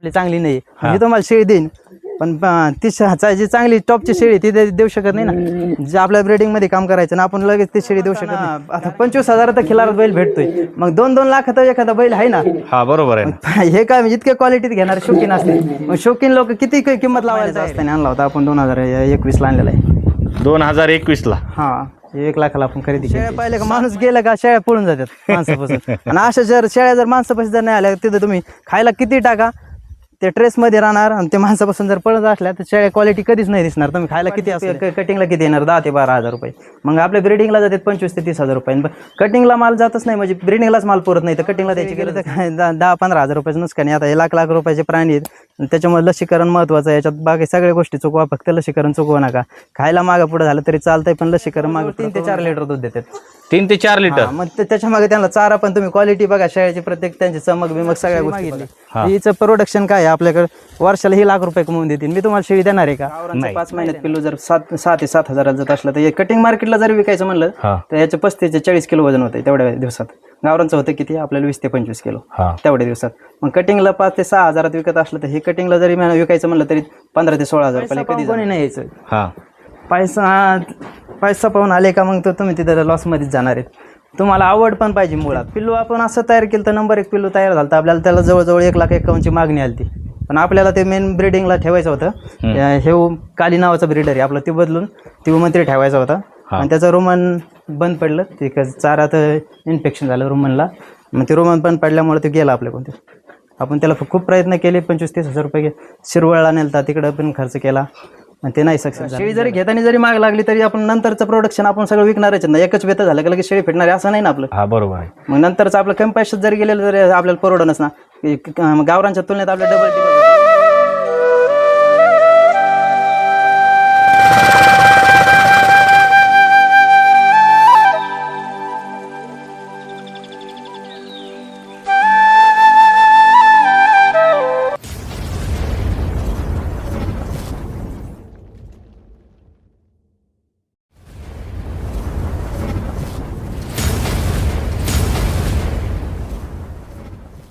चांगली नाही मी तुम्हाला शेळी देईन पण ती जी चांगली टॉपची शेळी ती देऊ शकत नाही ना. जे आपल्या ब्रीडिंग मध्ये काम करायचं ना आपण लगेच ती शेळी देऊ शकत नाही. आता 25,000 तर खिलार बैल भेटतोय मग 2-2 लाखात एखादा बैल आहे ना. हा बरोबर आहे. हे काय इतक्या क्वालिटीत घेणारे शौकीन असते मग शौकीन लोक किती किंमत लावायला असताना आणला होता आपण 2021 ला आणलेला आहे. 2021 ला. हा 1 लाखाला आपण खरेदी शेळ्या पाहिलं का माणूस गेला का शेळ्या पळून जातात माणसापासून. आणि अशा जर शेळ्या जर माणसापासून जर नाही आल्या तिथं तुम्ही खायला किती टाका ते ट्रेस मध्ये राहणार आणि ते माणसापासून जर पळत असल्या तर शेळ्या क्वालिटी कधीच नाही दिसणार. तुम्ही खायला किती असं कटिंगला किती येणार 10 ते 12 रुपये. मग आपल्या ब्रिडिंगला जातात 25 ते 30,000 रुपये. कटिंगला माल जातच नाही म्हणजे ब्रिडिंगलाच माल पुरत नाही तर कटिंगला द्यायची गेलं तर 10-15,000 रुपयाचं नुकसान आहे. आता हे लाख रुपयाचे प्राणी आहेत त्याच्यामुळे लसीकरण महत्वाचं आहे. याच्यात बाकी सगळ्या गोष्टी चुकवा फक्त लसीकरण चुकवू नका. खायला मागं पुढे झालं तरी चालतंय पण लसीकरण मागं 3 ते 4 लिटर दूध देतात. 3 ते 4 लिटर. मग त्याच्या मागे त्यांना चारा पण तुम्ही क्वालिटी बघा शेळ्याची प्रत्येक त्यांची चमक बिमक सगळ्या गोष्टी हिचं प्रोडक्शन काय आहे आपल्याकडे वर्षाला ही लाख रुपये कमवून देतील. मी तुम्हाला शेळी देणार आहे का? 5 महिन्यात पिल्लू जर 6 ते 7 हजारात जात असलं तर कटिंग मार्केटला जर विकायचं म्हणलं तर याचं 35 ते 40 किलो वजन होतं तेवढ्या दिवसात. गावरांचं होतं किती आपल्याला 20 ते 25 किलो तेवढ्या दिवसात. मग कटिंगला 5 ते 6 हजारात विकत असलं तर हे कटिंगला जरी विकायचं म्हणलं तरी 15 ते 16 हजार रुपये कधी कोणी नाही यायचं. पैसा पाहून आले का मग तुम्ही तिथे लॉस मध्येच जाणार आहेत. तुम्हाला आवड पण पाहिजे मुळात. पिल्लू आपण असं तयार केलं तर नंबर 1 पिल्लू तयार झालं तर आपल्याला त्याला जवळजवळ 1,51,000ची मागणी आली ती. पण आपल्याला ते मेन ब्रिडिंगला ठेवायचं होतं. हे काली नावाचं ब्रिडर आहे आपलं ते बदलून तिवमंत्री ठेवायचा होता आणि त्याचं रोमन बंद पडलं. ते चारात इन्फेक्शन झालं रोमनला मग ते रोमन बंद पडल्यामुळे ते गेलं आपल्याकडून. ते आपण त्याला खूप प्रयत्न केले 25-30 हजार रुपये शिरवळला नेलता तिकडं पण खर्च केला ते नाही सक्सेस. शेळी जरी घेताना जरी माग लागली तरी आपण नंतरचं प्रोडक्शन आपण सगळं विकणारच ना. एकच बेत झालं की शेळी फेडणार असं नाही ना आपलं. हा बरोबर आहे. मग नंतरचं आपलं कमी पैशात जरी गेलेलं तरी आपल्याला परवडणच ना. गावरांच्या तुलनेत आपल्या डबल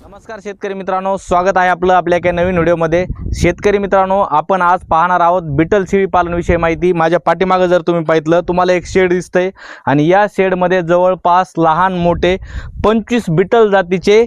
नमस्कार शेतकरी मित्रांनो, स्वागत आहे आपलं आपल्या एका नवीन व्हिडिओमध्ये. शेतकरी मित्रांनो, आपण आज पाहणार आहोत बिटल शेळी पालनविषयी माहिती. माझ्या पाठीमागं जर तुम्ही पाहिलं तुम्हाला एक शेड दिसतंय आणि या शेडमध्ये जवळपास लहान मोठे 25 बिटल जातीचे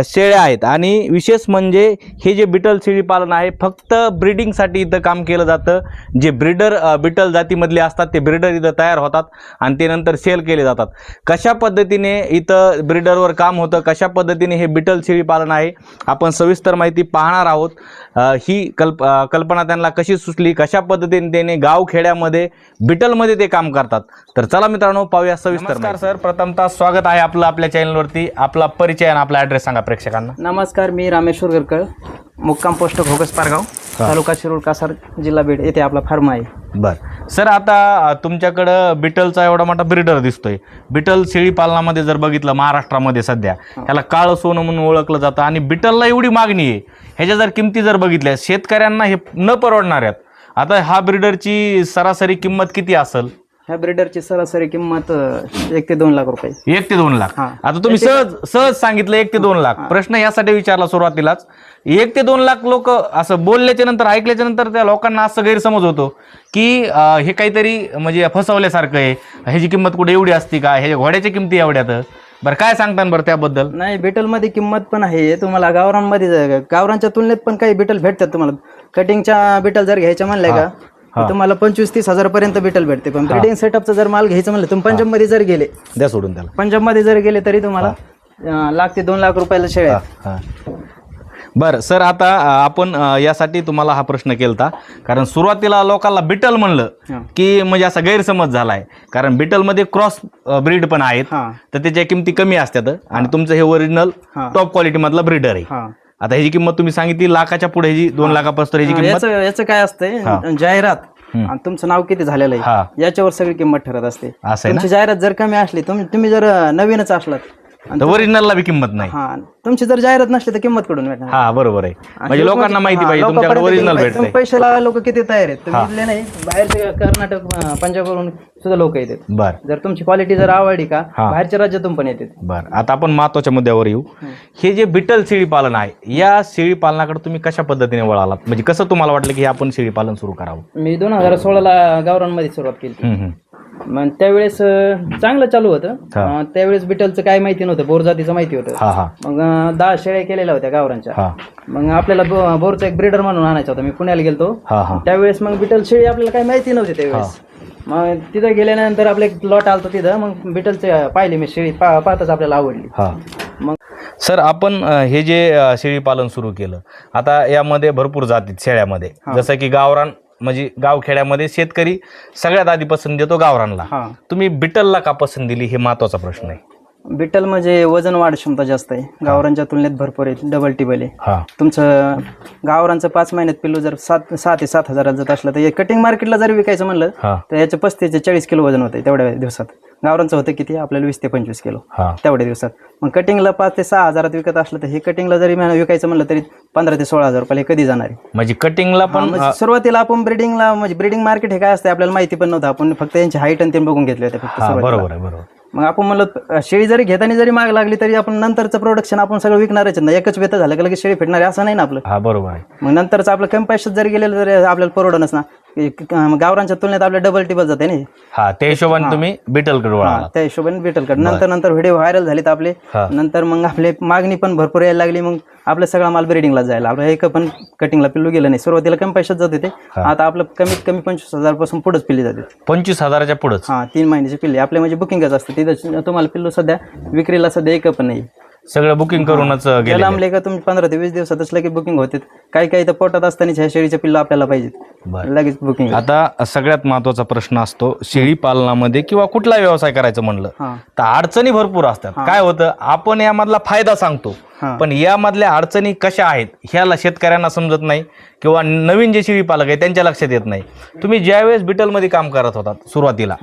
शेळ्या आहेत. आणि विशेष म्हणजे हे जे बिटल शेळी पालन आहे फक्त ब्रीडिंगसाठी इथं काम केलं जातं. जे ब्रीडर बिटल जातीमधले असतात ते ब्रीडर इथं तयार होतात आणि ते नंतर सेल केले जातात. कशा पद्धतीने इथं ब्रीडरवर काम होतं, कशा पद्धतीने हे बिटल शेळी पालन आहे आपण सविस्तर माहिती पाहणार आहोत. ही कल्पना त्यांना कशी सुचली, कशा पद्धतीने त्याने गाव खेड्यामध्ये बिटलमध्ये ते काम करतात. तर चला मित्रांनो पाहूया सविस्तर. नमस्कार सर, प्रथमतः स्वागत आहे आपलं आपल्या चॅनलवरती. आपला परिचय आणि आपला ॲड्रेस सांगा प्रेक्षकांना. नमस्कार, मी रामेश्वर गरकळ, मुक्काम पोस्ट घोगस पारगाव, तालुका शिरूर, कासार, जिल्हा बीड येथे आपला फार्म आहे. बरं सर, आता तुमच्याकडं बिटलचा एवढा मोठा ब्रीडर दिसतोय. बिटल शेळी पालनामध्ये जर बघितलं महाराष्ट्रामध्ये सध्या ह्याला काळं सोनं म्हणून ओळखलं जातं आणि बिटलला एवढी मागणी आहे. ह्याच्या जर किमती जर बघितल्या शेतकऱ्यांना हे न परवडणार आहेत. आता हा ब्रीडरची सरासरी किंमत किती असेल? ह्या ब्रीडरची सरासरी किंमत 1 ते 2 लाख रुपये. 1 ते 2 लाख. आता तुम्ही सहज सांगितलं 1 ते 2 लाख. प्रश्न यासाठी विचारला सुरुवातीलाच, 1 ते 2 लाख लोक असं बोलल्याच्या नंतर ऐकल्याच्या नंतर त्या लोकांना असं गैरसमज होतो की हे काहीतरी म्हणजे फसवल्यासारखं आहे. ह्याची किंमत कुठे एवढी असती का, ह्याच्या घोड्याची किमती एवढ्यात. बरं काय सांगता बरं त्याबद्दल? नाही, बिटलमध्ये किंमत पण आहे. तुम्हाला गावरांमध्ये गावरांच्या तुलनेत पण काही बिटल भेटतात. तुम्हाला कटिंगच्या बिटल जर घ्यायच्या म्हणल्या का तुम्हाला 25-30 हजारापर्यंत बिटल भेटते. पण ब्रीडिंग सेटअपचा जर माल घ्यायचं म्हणलं तुम्ही पंजाब मध्ये जर गेले, द्या सोडून त्याला, पंजाब मध्ये जर गेले तरी तुम्हाला 1 ते 2 लाख रुपयाला शेळ्या. बरं सर, आता आपण यासाठी तुम्हाला हा प्रश्न केलता कारण सुरुवातीला लोकांना बिटल म्हणलं की म्हणजे असा गैरसमज झालाय. कारण बिटलमध्ये क्रॉस ब्रीड पण आहेत तर त्याच्या किमती कमी असतात आणि तुमचं हे ओरिजिनल टॉप क्वालिटी मधला ब्रीडर आहे. आता ह्याची किंमत तुम्ही सांगितली लाखाच्या पुढे, ह्याची 2 लाखापासून ह्याची किंमत. याचं काय असतंय, जाहिरात आणि तुमचं नाव किती झालेलं आहे याच्यावर सगळी किंमत ठरत असते. तुमची जाहिरात जर कमी असली, तुम्ही जर नवीनच असलात तर ओरिजिनलला बी किंमत नाही. हा, तुमची जर जाहिरात नसली तर किंमत कडून भेटणार. हा बरोबर आहे. म्हणजे लोकांना माहिती पाहिजे तुमच्याकडे ओरिजिनल भेटते. पैशाला लोक किती तयार आहेत, तुम्ही इथले नाही बाहेरचे कर्नाटक पंजाबवरून सुद्धा लोक येतात. बर, जर तुमची क्वालिटी जर आवडली का बाहेरच्या राज्यातून पण येतात. बर, आता आपण महत्वाच्या मुद्द्यावर येऊ. हे जे बिटल शेळी पालन आहे, या शेळी पालनाकडे तुम्ही कशा पद्धतीने वळालात? म्हणजे कसं तुम्हाला वाटलं की आपण शेळी पालन सुरू करावं? मी 2016ला गावरांमध्ये सुरुवात केली. मग त्यावेळेस चांगलं चालू होतं. त्यावेळेस बिटलचं काय माहिती नव्हतं, बोर जातीचं माहिती होतं. मग 10 शेळ्या केलेल्या होत्या गावरांच्या. मग आपल्याला बोरचा एक ब्रीडर म्हणून आणायचा होता. मी पुण्याला गेलतो त्यावेळेस. मग बिटल शेळी आपल्याला काही माहिती नव्हती त्यावेळेस. मग तिथं गेल्यानंतर आपलं एक लॉट आलतो तिथं. मग बिटलचे पाहिली मी शेळी, पाहताच आपल्याला आवडली. मग सर, आपण हे जे शेळी पालन सुरू केलं, आता यामध्ये भरपूर जाती शेळ्यामध्ये, जसं की गावरान, म्हणजे गावखेड्यामध्ये शेतकरी सगळ्यात आधी पसंत देतो गावरानला. तुम्ही बिटलला का पसंत दिली, हे महत्वाचा प्रश्न आहे. बिटल म्हणजे वजन वाढ क्षमता जास्त आहे, गावरांच्या तुलनेत भरपूर आहे, डबल टिबल आहे. तुमचं गावरांचं 5 महिन्यात पिल्लू जर 6 ते 7 हजारात जात असलं तर कटिंग मार्केटला जर विकायचं म्हणलं तर याचं 35 ते 40 किलो वजन होतं तेवढ्या दिवसात. गावरांचं होतं किती आपल्याला 20 ते 25 किलो तेवढ्या दिवसात. मग कटिंगला 5 ते 6 हजारात विकत असलं तर हे कटिंगला जरी विकायचं म्हणलं तरी 15 ते 16 हजार रुपये कधी जाणार आहे. म्हणजे कटिंगला पण सुरुवातीला आपण ब्रिडिंगला, म्हणजे ब्रिडिंग मार्केट हे काय असतं आपल्याला माहिती पण नव्हतं. आपण फक्त यांची हाईट आणि ते बघून घेतले होते फक्त. बरोबर आहे, बरोबर. मग आपण म्हणलं शेळी जरी घेताना जरी माग लागली तरी आपण नंतरचं प्रोडक्शन आपण सगळं विकणारच ना. एकच वेत झालं की लगेच शेळी फेडणार असं नाही ना आपलं. बरोबर आहे. मग नंतरचं आपलं कमी पैशात जरी गेलेलं तरी आपल्याला परवडणच ना. गावरांच्या तुलनेत आपल्या डबल टिबल जाते नाही. त्या हिशोबाने तुम्ही बिटलकडे वळाला. त्या हिशोबाने बिटलकडे. नंतर व्हिडिओ व्हायरल झालेत आपले. नंतर मग आपले मागणी पण भरपूर यायला लागली. मग आपलं सगळा माल ब्रिडिंगला जायला, आपलं एक पण कटिंगला पिल्लू गेलं नाही. सुरुवातीला कमी पैशात जात होते, आता आपलं कमीत कमी 25,000 पासून पुढेच पिल्ली जाते. 25,000च्या पुढेच? 3 महिन्याची पिल्ली आपले म्हणजे बुकिंगच असते तिथं. तुम्हाला पिल्लू सध्या विक्रीला सध्या एक पण नाही, सगळं बुकिंग करूनच गेले. लांबले का तुम्ही 15 ते 20 दिवसातच लगेच बुकिंग होते. काही तर पोटात असताना ह्या शेळीचे पिल्लू आपल्याला पाहिजेत, लगेच बुकिंग. आता सगळ्यात महत्वाचा प्रश्न असतो शेळी पालनामध्ये किंवा कुठला व्यवसाय करायचं म्हणलं तर अडचणी भरपूर असतात. काय होतं, आपण यामधला फायदा सांगतो पण यामधल्या अडचणी कशा आहेत ह्याला शेतकऱ्यांना समजत नाही किंवा नवीन जे शेळी पालक आहे त्यांच्या लक्षात येत नाही. तुम्ही ज्यावेळेस बिटलमध्ये काम करत होतात सुरुवातीला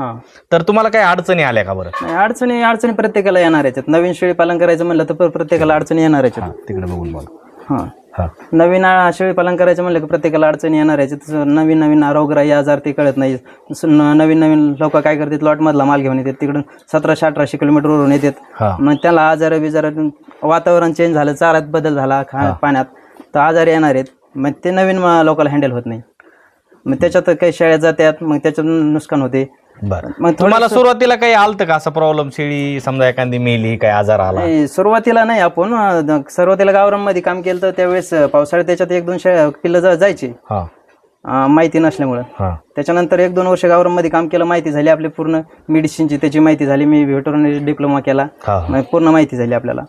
तर तुम्हाला काही अडचणी आल्या का? बरं, अडचणी प्रत्येकाला येणार आहेत. नवीन शेळी पालन करायचं म्हणलं तर प्रत्येकाला अडचणी येणार आहेत. तिकडे बघून बोला. नवीन शेळी पालन करायचं म्हणलं की प्रत्येकाला अडचणी येणार आहे. नवीन रोगराई आजार ते कळत नाही. नवीन लोक काय करतात, लॉट मधला माल घेऊन येतात, तिकडून 1700-1800 किलोमीटरवरून येतात. मग त्याला आजार बिजार, वातावरण चेंज झालं, चाऱ्यात बदल झाला, पाण्यात, तर आजार येणार आहेत. मग ते नवीन लोकांना हँडल होत नाही. मग त्याच्यात काही शेळ्या जातात, मग त्याच्यातून नुकसान होते. बरं, मग तुम्हाला सुरुवातीला काही आलतं का असं प्रॉब्लेम? शेळी समजा एखादी मेली, काही आजार आला? सुरुवातीला नाही. आपण सुरुवातीला गावरांमध्ये काम केलं तर त्यावेळेस पावसाळ्यात त्याच्यात 1-2 पिल्लं जायची माहिती नसल्यामुळं. त्याच्यानंतर 1-2 वर्ष गावरांमध्ये काम केलं, माहिती झाली आपली पूर्ण मेडिसिनची, त्याची माहिती झाली. मी व्हेटरनरी डिप्लोमा केला, पूर्ण माहिती झाली आपल्याला.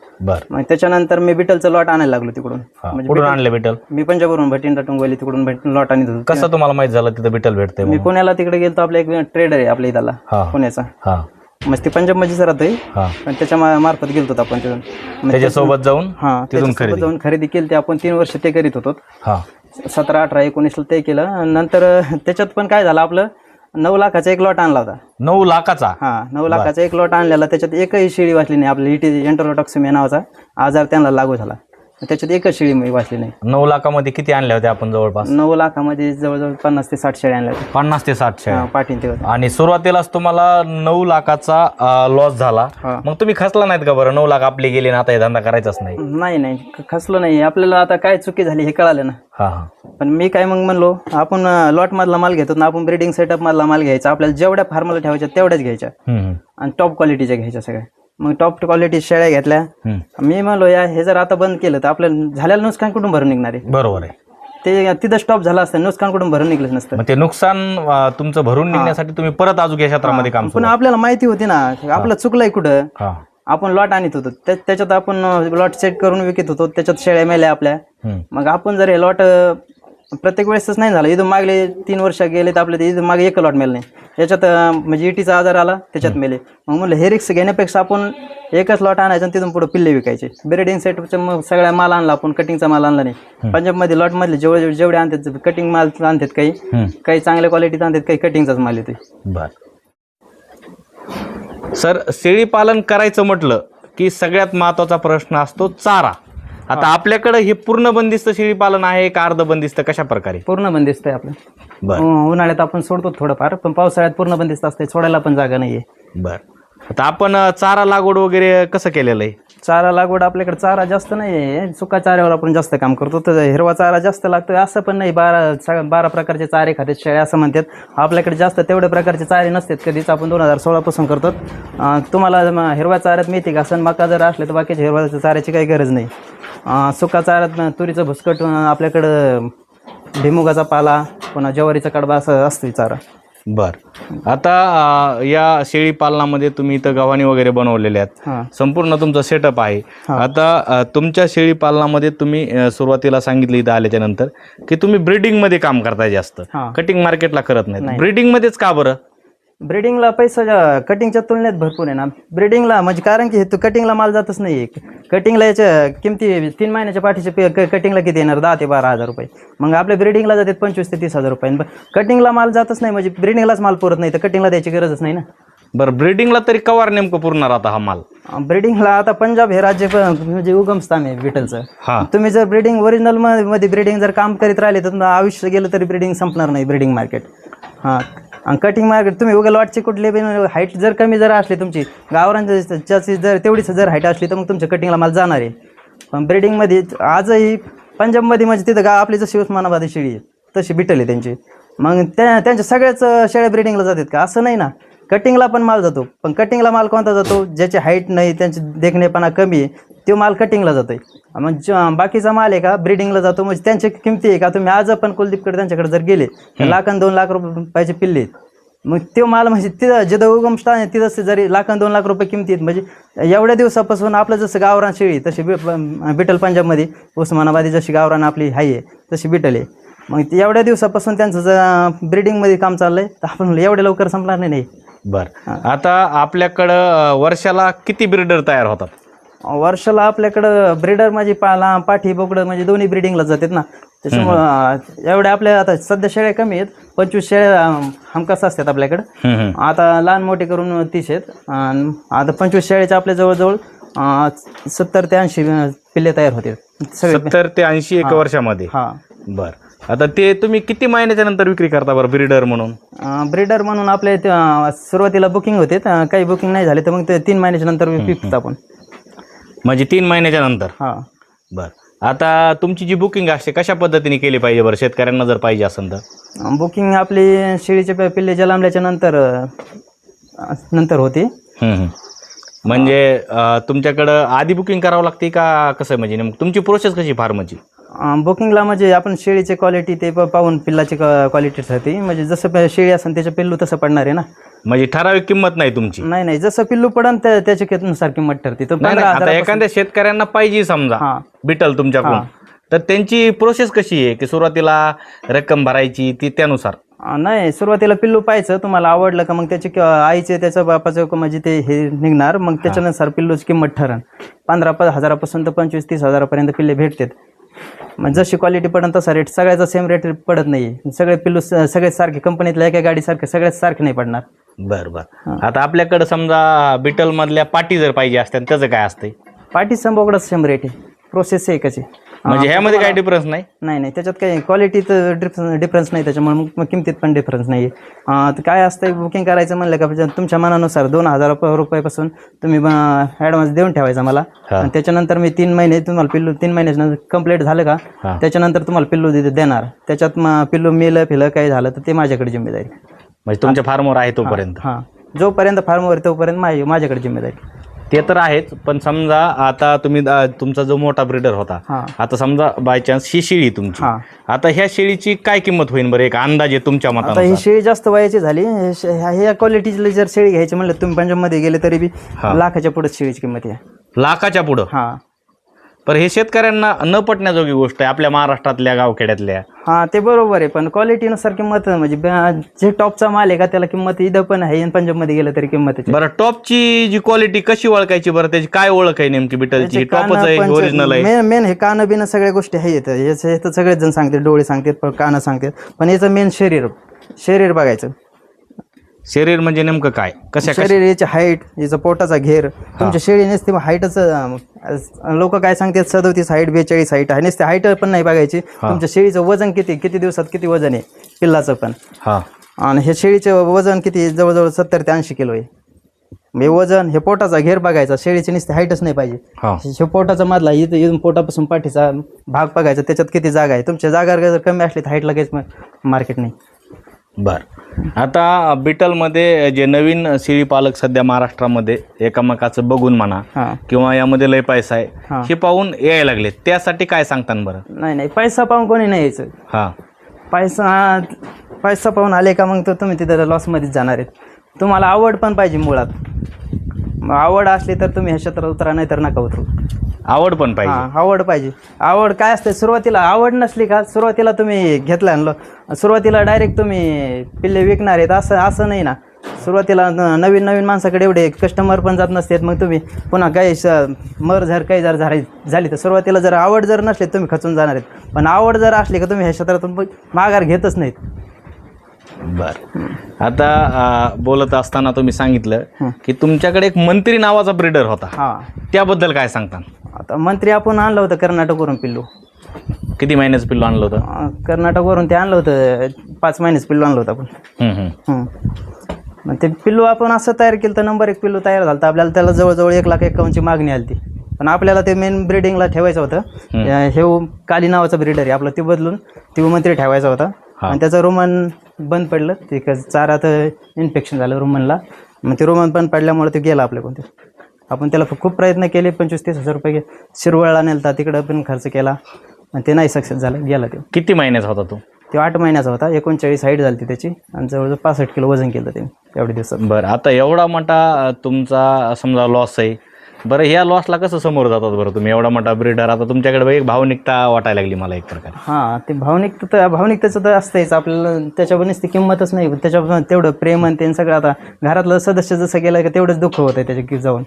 मग त्याच्यानंतर मी बिटलचं लॉट आणायला लागलो तिकडून. कुठून आणले बिटल? मी पंजाबवरून भटिंडा टुंगवली तिकडून लॉट आणत होतो. कसं तुम्हाला माहिती झालं तिथं बिटल भेटते? मी पुण्याला तिकडे गेलो, आपला एक ट्रेडर आहे आपल्या इथला पुण्याचा, मग ते पंजाब मध्ये राहतोय, पण त्याच्या मार्फत गेलतो आपण तिथून. त्याच्यासोबत जाऊन जाऊन खरेदी केली. आपण 3 वर्ष ते करीत होतो. 17, 18, 19 ते केलं. नंतर त्याच्यात पण काय झालं, आपलं 9 लाखाचा एक लॉट आणला होता. 9 लाखाचा? 9 लाखाचा एक लॉट आणलेला. त्याच्यात एकही शेळी वाचली नाही. आपल्या एंटरोटॉक्सिमिया नावाचा आजार त्यांना लागू झाला, त्याच्यात एकच शेळी मी वाचली नाही. 9 लाखामध्ये किती आणल्या होत्या आपण? जवळपास 9 लाखामध्ये जवळजवळ 50 ते 60 शेळ्या आणल्या होत्या. 50 ते 60 शेळ्या पाठीन ते. आणि सुरुवातीलाच तुम्हाला 9 लाखाचा लॉस झाला. मग तुम्ही खचला नाहीत का? बरं, 9 लाख आपले गेले ना, आता हे धंदा करायचाच नाही? नाही, खचलो नाही. आपल्याला आता काय चुकी झाली हे कळालं ना. पण मी काय मग म्हणलो, आपण लॉट मधला माल घेतो ना, आपण ब्रीडिंग सेटअप मधला माल घ्यायचा. आपल्याला जेवढ्या फार्मला ठेवायच्या तेवढ्याच घ्यायच्या आणि टॉप क्वालिटीच्या घ्यायच्या सगळ्या. मग टॉप क्वालिटी शेळ्या घेतल्या. मी म्हणलो हे जर आता बंद केलं तर आपल्याला झालेलं नुकसान कुठून भरून निघणार आहे? बरोबर आहे. ते तिथं स्टॉप झाला असतं, नुकसान कुठून भरून निघलं नसतं. ते नुकसान तुमचं भरून निघण्यासाठी तुम्ही परत अजून या क्षेत्रामध्ये काम. पण आपल्याला माहिती होती ना आपलं चुकलंय कुठं. आपण लॉट आणत होतो, त्याच्यात आपण लॉट सेट करून विकत होतो, त्याच्यात शेळ्या मेल्या आपल्या. मग आपण जर हे लॉट प्रत्येक वेळेसच नाही झालं. इथून मागले 3 वर्ष गेले तर आपल्या इथून मागे एक लॉट मेल नाही. याच्यात म्हणजे इटीचा आजार आला, त्याच्यात मेले. मग म्हणलं हे रिक्स घेण्यापेक्षा आपण एकच लॉट आणायचं आणि तिथून पुढे पिल्ले विकायचे. ब्रीडिंग सेटचा मग सगळ्या माल आणला आपण, कटिंगचा माल आणला नाही. पंजाबमध्ये लॉट मधले जेवढे आणतात कटिंग माल आणतात, काही चांगल्या क्वालिटीचा आणतात, काही कटिंगचाच माल येतो. बर सर, शेळी पालन करायचं म्हटलं की सगळ्यात महत्त्वाचा प्रश्न असतो चारा. आता आपल्याकडे हे पूर्ण बंदिस्त शेळी पालन आहे का अर्ध बंदिस्त, कशा प्रकारे? पूर्ण बंदिस्त आहे आपलं. बर उन्हाळ्यात आपण सोडतो थोडंफार, पण पावसाळ्यात पूर्ण बंदिस्त असते, सोडायला पण जागा नाहीये. बर. आता आपण चारा लागवड वगैरे कसं केलेलं आहे? चारा लागवड आपल्याकडे चारा जास्त नाहीये, सुका चाऱ्यावर आपण जास्त काम करतो. तर हिरवा चारा जास्त लागतोय असं पण नाही. 12 प्रकारचे चारे खात्यात शेळ्या असं म्हणतात. आपल्याकडे जास्त तेवढ्या प्रकारचे चारे नसतात कधीच. आपण 2016 पासून करतो. तुम्हाला हिरव्या चाऱ्यात मेथी घासन मका जर असले तर बाकीच्या हिरव्या चाऱ्याची काही गरज नाही. सुका चाऱ्यात तुरीचं भुसकट, आपल्याकडं भिमुगाचा पाला, पुन्हा ज्वारीचा कडबा असं असतो चारा. बर. आता या शेळी पालनामध्ये तुम्ही इथं गव्हाणी वगैरे बनवलेले आहेत, संपूर्ण तुमचं सेटअप आहे. आता तुमच्या शेळी पालनामध्ये तुम्ही सुरुवातीला सांगितलं इथं आल्याच्या नंतर की तुम्ही ब्रीडिंग मध्ये काम करताय जास्त, कटिंग मार्केटला करत नाही. ब्रीडिंग मध्येच का बरं? ब्रिडिंगला पैसा कटिंगच्या तुलनेत भरपूर आहे ना. ब्रिडिंगला म्हणजे कारण की कटिंगला माल जातच नाही. कटिंगला याच्या किमती 3 महिन्याच्या पाठीचे कटिंगला किती येणार? 10 ते 12 हजार रुपये. मग आपल्या ब्रिडिंगला जातात 25 ते 30 हजार रुपये. कटिंगला माल जातच नाही, म्हणजे ब्रिडिंगलाच माल पुरत नाही, तर कटिंगला द्यायची गरजच नाही ना. बरं, ब्रीडिंगला तरी कवर नेमकं पुरणार आता हा माल? ब्रिडिंगला आता पंजाब हे राज्य म्हणजे उगमस्थान आहे बिटलचं. तुम्ही जर ब्रिडिंग ओरिजिनल मध्ये ब्रिडिंग जर काम करीत राहिले तर आयुष्य गेलं तरी ब्रिडिंग संपणार नाही. ब्रिडिंग मार्केट आणि कटिंग मार्केट तुम्ही उगाल वाटचे कुठले हाईट जर कमी जर असली तुमची, गावरांची जर तेवढीच जर हाईट असली तर मग तुमच्या कटिंगला माल जाणार आहे. पण ब्रिडिंगमध्ये आजही पंजाबमध्ये म्हणजे तिथं आपली जशी उस्मानाबादी शेळी आहे तशी बिटल आहे त्यांची. मग त्यांच्या सगळ्याच शेळ्या ब्रिडिंगला जातात का? असं नाही ना. कटिंगला पण माल जातो, पण कटिंगला माल कोणता जातो? ज्याची हाईट नाही, त्यांची देखणेपणा कमी आहे, तो माल कटिंगला जातोय. मग बाकीचा माल आहे का ब्रिडिंगला जातो. म्हणजे त्यांची किमती आहे का, तुम्ही आज पण कुलदीपकडे त्यांच्याकडे जर गेले तर 1,00,000-2 लाख रुपयाचे पिल्ले आहेत. मग तो माल म्हणजे तिथं जिथं उगमस्थान आहे तिथं जरी 1,00,000-2 लाख रुपये किमती आहेत. म्हणजे एवढ्या दिवसापासून आपलं जसं गावरान शेळी तशी बिटल पंजाबमध्ये उस्मानाबादी जशी गावरान आपली आहे तशी बिटल आहे. मग एवढ्या दिवसापासून त्यांचं जर ब्रिडिंगमध्ये काम चाललंय तर आपण एवढ्या लवकर संपणार नाही. बरं. आता आपल्याकडं वर्षाला किती ब्रीडर तयार होतात? वर्षाला आपल्याकडं ब्रीडर म्हणजे पाठी बोकडं म्हणजे दोन्ही ब्रिडिंगला जातात ना. त्याच्यामुळं एवढ्या आपल्या आता सध्या शेळ्या कमी आहेत. 25 शेळ्या हमखास असतात आपल्याकडं. आता लहान मोठे करून 30 आहेत. आता 25 शेळ्याच्या आपल्या जवळजवळ 70 ते 80 पिल्ले तयार होते. 70 ते 80 एका वर्षामध्ये? बर. आता ते तुम्ही किती महिन्याच्या नंतर विक्री करता बरं ब्रीडर म्हणून? ब्रीडर म्हणून आपल्या सुरुवातीला बुकिंग होते, काही बुकिंग नाही झाले तर मग ते 3 महिन्याच्या नंतर विकतो आपण. म्हणजे 3 महिन्याच्या नंतर? बर. आता तुमची जी बुकिंग असते कशा पद्धतीने केली पाहिजे बरं, शेतकऱ्यांना जर पाहिजे असेल तर? बुकिंग आपली शेळीचे पिल्ले जन्मल्याच्या नंतर होते. म्हणजे तुमच्याकडं आधी बुकिंग करावं लागते का कसं? म्हणजे नेमकं तुमची प्रोसेस कशी फार्मची? बुकिंगला म्हणजे आपण शेळीची क्वालिटी ते पाहून पिल्लाची क्वालिटी ठरते. म्हणजे जसं शेळी असेल त्याचं पिल्लू तसं पडणार आहे ना. म्हणजे ठराविक किंमत नाही तुमची? नाही, जसं पिल्लू पडन त्याच्या किंमतीनुसार किंमत ठरते. आता एखाद्या शेतकऱ्यांना पाहिजे समजा बिटल तुमच्याकडून, तर त्यांची प्रोसेस कशी आहे की सुरुवातीला रक्कम भरायची ती त्यानुसार? नाही, सुरुवातीला पिल्लू पाहायचं, तुम्हाला आवडलं का मग त्याची आईचे त्याच्या बापाचं म्हणजे ते हे निघणार. मग त्याच्यानुसार पिल्लूची किंमत ठरण. 15 हजारापासून तर 25-30 हजारापर्यंत पिल्ले भेटतात. मग जशी क्वालिटी पडन तसा रेट. सगळ्याचा सेम रेट पडत नाही. सगळे पिल्लू सगळे सारखे कंपनीतल्या एका गाडीसारखे सगळ्याच सारखे नाही पडणार. बरं. आता आपल्याकडे समजा बिटल मधल्या पाटी जर पाहिजे असत्या त्याचं काय असतंय? पाटी संभोगडाच सेम रेट आहे. प्रोसेस एकच आहे. म्हणजे ह्यामध्ये काही डिफरन्स नाही? नाही, त्याच्यात काही क्वालिटीत डिफरन्स नाही, त्याच्यामुळे मग किमतीत पण डिफरन्स नाही आहे. काय असतं, बुकिंग करायचं म्हणलं का तुमच्या मनानुसार 2,000 रुपयापासून तुम्ही ॲडव्हान्स देऊन ठेवायचा मला. आणि त्याच्यानंतर मी 3 महिने तुम्हाला पिल्लू 3 महिन्याच्या कंप्लीट झालं का त्याच्यानंतर तुम्हाला पिल्लू देणार. त्याच्यात पिल्लू मेलं फिलं काही झालं तर ते माझ्याकडे जिम्मेदारी. म्हणजे तुमच्या फार्मवर आहे तोपर्यंत? जोपर्यंत फार्मवर तोपर्यंत माझ्याकडे जिम्मेदारी. ते तर आहेच, पण समजा आता तुम्ही तुमचा जो मोठा ब्रीडर होता, आता समजा बाय चान्स ही शेळी तुमची, आता ह्या शेळीची काय किंमत होईल बरं एक अंदाजे तुमच्या मतानुसार? आता ही शेळी जास्त वयाची झाली. ह्या क्वालिटीची जर शेळी घ्यायची म्हणलं तुम्ही पंजाबमध्ये गेले तरी बी लाखाच्या पुढे शेळीची किंमत आहे. लाखाच्या पुढं? पण हे शेतकऱ्यांना न पटण्याजोगी गोष्ट आहे आपल्या महाराष्ट्रातल्या गावखेड्यातल्या. ते बरोबर आहे, पण क्वालिटीनुसार किंमत म्हणजे जे टॉपचा माल आहे का त्याला किंमत इथं पण आहे आणि पंजाबमध्ये गेलं तरी किंमत आहे. बरं, टॉपची जी क्वालिटी कशी ओळखायची बरं? त्याची काय ओळख आहे नेमकी बिटलची? टॉपच आहे, ओरिजिनल आहे? मेन हे कानं बिनं सगळ्या गोष्टी आहेत. याचं सगळेच जण सांगतात, डोळे सांगतात, कानं सांगतात, पण याचं मेन शरीर बघायचं. शरीर म्हणजे नेमकं काय, कशा शरीर, याची हाईट, याचा पोटाचा घेर, तुमच्या शेळी नसते हाईटच. लोक काय सांगतात 37 हाईट 42 हाईट आहे, नसते हाईट पण नाही बघायची. तुमच्या शेळीचं वजन किती दिवसात किती वजन आहे पिल्लाचं पण. आणि हे शेळीचं वजन किती, जवळजवळ 70 ते 80 किलो आहे. हे वजन, हे पोटाचा घेर बघायचा, शेळीची नुसती हाईटच नाही पाहिजे. हे पोटाचा मधला इथून पोटापासून पाठीचा भाग बघायचा, त्याच्यात किती जागा आहे. तुमच्या जागा जर कमी असली तर हाईटला काहीच मार्केट नाही. बर, आता बिटलमध्ये जे नवीन शेळी पालक सध्या महाराष्ट्रामध्ये एकामेकाचं बघून म्हणा किंवा यामध्ये लय पैसा आहे हे पाहून यायला लागले, त्यासाठी काय सांगताना बरं? नाही, पैसा पाहून कोणी नाही यायचं. पैसा पाहून आले का मग तुम्ही तिथं लॉसमध्येच जाणार आहेत. तुम्हाला आवड पण पाहिजे मुळात. आवड असली तर तुम्ही ह्या क्षेत्रात उतरा, नाही तर नका उतरू. आवड पण पाहिजे. आवड पाहिजे. आवड काय असते, सुरुवातीला आवड नसली का सुरुवातीला तुम्ही घेतला सुरुवातीला डायरेक्ट तुम्ही पिल्ले विकणार आहेत असं नाही ना. सुरुवातीला नवीन माणसाकडे एवढे कस्टमर पण जात नसतात. मग तुम्ही पुन्हा काही काही जर झाली तर सुरुवातीला जर आवड जर नसली तुम्ही खचून जाणार आहेत. पण आवड जर असली का तुम्ही ह्या क्षेत्रातून माघार घेतच नाहीत. बर, आता बोलत असताना तुम्ही सांगितलं की तुमच्याकडे एक मंत्री नावाचा ब्रीडर होता, त्याबद्दल काय सांगता? आता मंत्री आपण आणलं होतं कर्नाटकवरून पिल्लू. किती महिन्याचं पिल्लू आणलं होतं? कर्नाटकवरून ते आणलं होतं 5 महिन्याचं पिल्लू आणलं होतं आपण. मग ते पिल्लू आपण असं तयार केलं तर नंबर 1 पिल्लू तयार झालं. आपल्याला त्याला जवळजवळ 1,51,000ची मागणी आली ती. पण आपल्याला ते मेन ब्रीडिंगला ठेवायचं होतं. हे काली नावाचा ब्रीडर आहे आपलं, ते बदलून ती मंत्री ठेवायचा होता. आणि त्याचं रोमन बंद पडलं, ते चारात इन्फेक्शन झालं रोमनला. मग ते रोमन बंद पडल्यामुळे ते गेलं आपल्या कोणते. आपण त्याला खूप प्रयत्न केले, 25-30 हजार रुपये शिरवळला नेलता, तिकडं पण खर्च केला आणि ते नाही सक्सेस झालं, गेला ते. किती महिन्याचा होता तो? 8 महिन्याचा होता. 39 हाईट झाली त्याची आणि जवळजवळ 65 किलो वजन केलं ते एवढ्या दिवसात. बरं, आता एवढा मोठा तुमचा समजा लॉस आहे, बरं ह्या लॉसला कसं समोर जातात बरं तुम्ही? एवढा मोठा ब्रीडर, आता तुमच्याकडे एक भावनिकता वाटायला लागली मला एक प्रकारे. ते भावनिकतेचं तर असतंच आपल्याला, त्याच्यावर नुसती किंमतच नाही, त्याच्यावर तेवढं प्रेम आणि ते सगळं. आता घरातलं सदस्य जसं गेलं की तेवढंच दुःख होतं त्याच्या जाऊन.